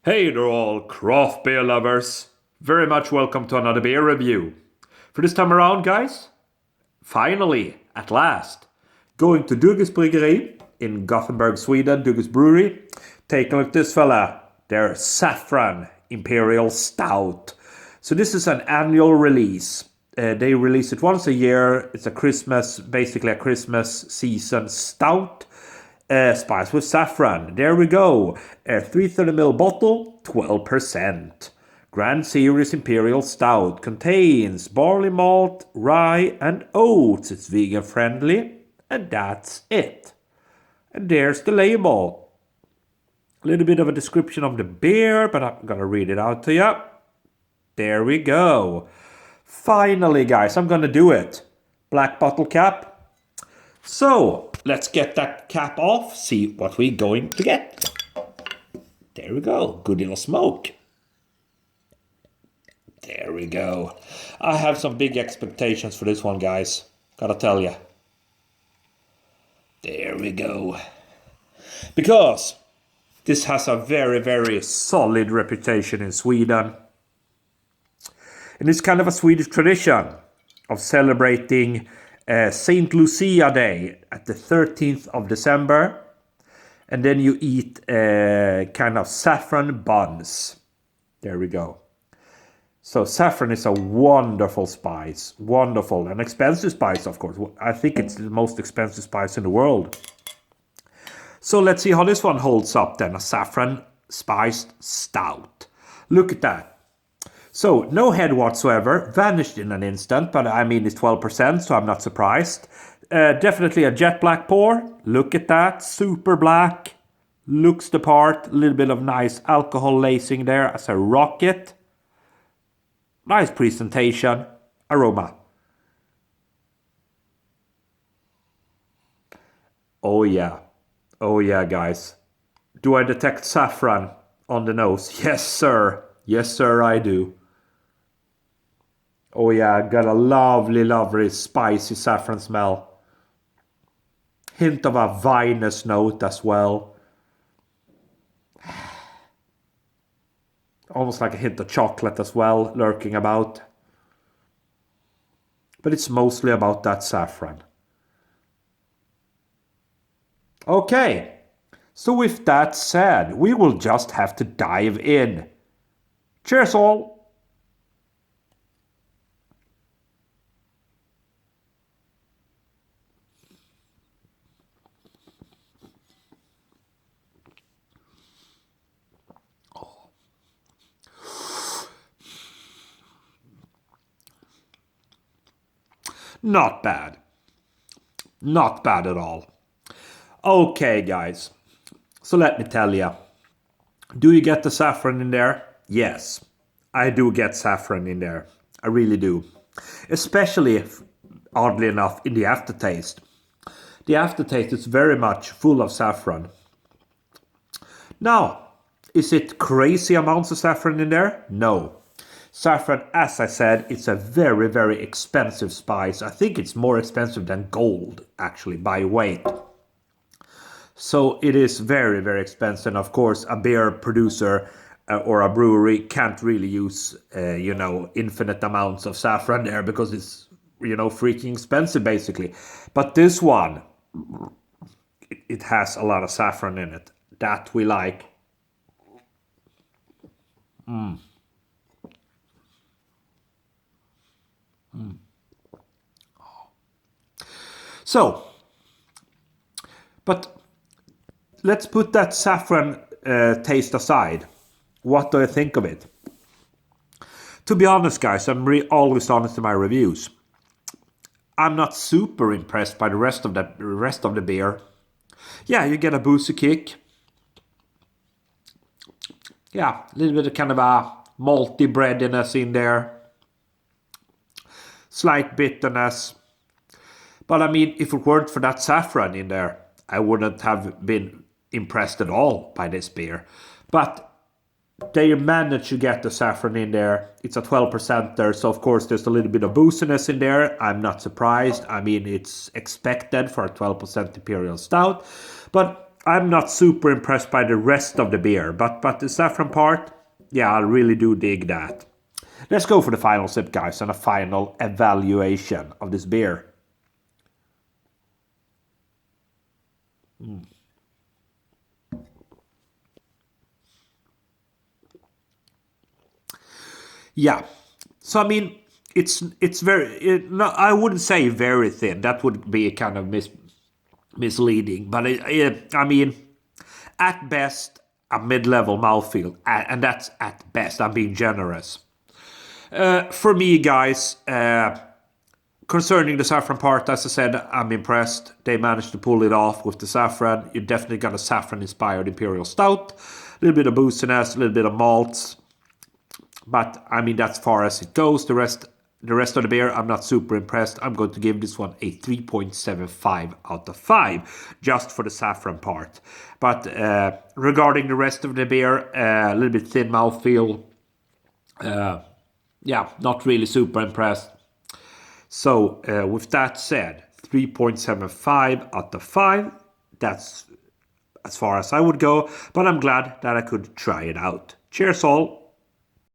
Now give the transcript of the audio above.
Hey there all craft beer lovers. Very much welcome to another beer review. For this time around guys, finally, at last, going to Dugges Bryggeri in Gothenburg, Sweden, Dugges Brewery. Take a look at this fella, their Saffron Imperial Stout. So this is an annual release. They release it once a year. It's basically a Christmas season stout. Spiced with saffron. There we go. A 330ml bottle, 12%. Grand Series Imperial Stout contains barley malt, rye, and oats. It's vegan friendly, and that's it. And there's the label. A little bit of a description of the beer, but I'm gonna read it out to you. There we go. Finally, guys, I'm gonna do it. Black bottle cap. So, let's get that cap off, see what we're going to get. There we go, good little smoke. There we go. I have some big expectations for this one, guys. Gotta tell ya. There we go. Because this has a very, very solid reputation in Sweden. And it's kind of a Swedish tradition of celebrating Saint Lucia Day at the 13th of December. And then you eat kind of saffron buns. There we go. So saffron is a wonderful spice. Wonderful. An expensive spice, of course. I think it's the most expensive spice in the world. So let's see how this one holds up then. A saffron spiced stout. Look at that. So, no head whatsoever, vanished in an instant, but I mean it's 12%, so I'm not surprised. Definitely a jet black pour, look at that, super black, looks the part, a little bit of nice alcohol lacing there as a rocket. Nice presentation, aroma. Oh yeah guys. Do I detect saffron on the nose? Yes sir, I do. Oh yeah, got a lovely spicy saffron smell. Hint of a vinous note as well. Almost like a hint of chocolate as well, lurking about. But it's mostly about that saffron. Okay, so with that said, we will just have to dive in. Cheers all! Not bad. Not bad at all. Okay, guys. So let me tell you. Do you get the saffron in there? Yes, I do get saffron in there. I really do. Especially, oddly enough, in the aftertaste. The aftertaste is very much full of saffron. Now, is it crazy amounts of saffron in there? No. Saffron, as I said, it's a very, very expensive spice. I think it's more expensive than gold, actually, by weight. So it is very, very expensive. And of course, a beer producer or a brewery can't really use, infinite amounts of saffron there because it's, freaking expensive, basically. But this one, it has a lot of saffron in it. That we like. So, but let's put that saffron taste aside. What do I think of it? To be honest, guys, I'm always honest in my reviews. I'm not super impressed by the rest of the beer. Yeah, you get a boozy kick. Yeah, a little bit of kind of a malty breadiness in there. Slight bitterness. But I mean, if it weren't for that saffron in there, I wouldn't have been impressed at all by this beer. But they managed to get the saffron in there. It's a 12% there, so of course there's a little bit of booziness in there. I'm not surprised. I mean, it's expected for a 12% Imperial Stout. But I'm not super impressed by the rest of the beer, but the saffron part, yeah, I really do dig that. Let's go for the final sip, guys, and a final evaluation of this beer. Yeah, so I mean, it's very. No, I wouldn't say very thin. That would be kind of misleading. But I mean, at best, a mid-level mouthfeel, and that's at best. I'm being generous. For me, guys, concerning the saffron part, as I said, I'm impressed. They managed to pull it off with the saffron. You definitely got a saffron-inspired Imperial Stout. A little bit of boostiness, a little bit of malts. But I mean, that's far as it goes. The rest of the beer, I'm not super impressed. I'm going to give this one a 3.75 out of 5, just for the saffron part. But regarding the rest of the beer, a little bit thin mouthfeel. Yeah, not really super impressed. So with that said, 3.75 out of 5. That's as far as I would go. But I'm glad that I could try it out. Cheers all.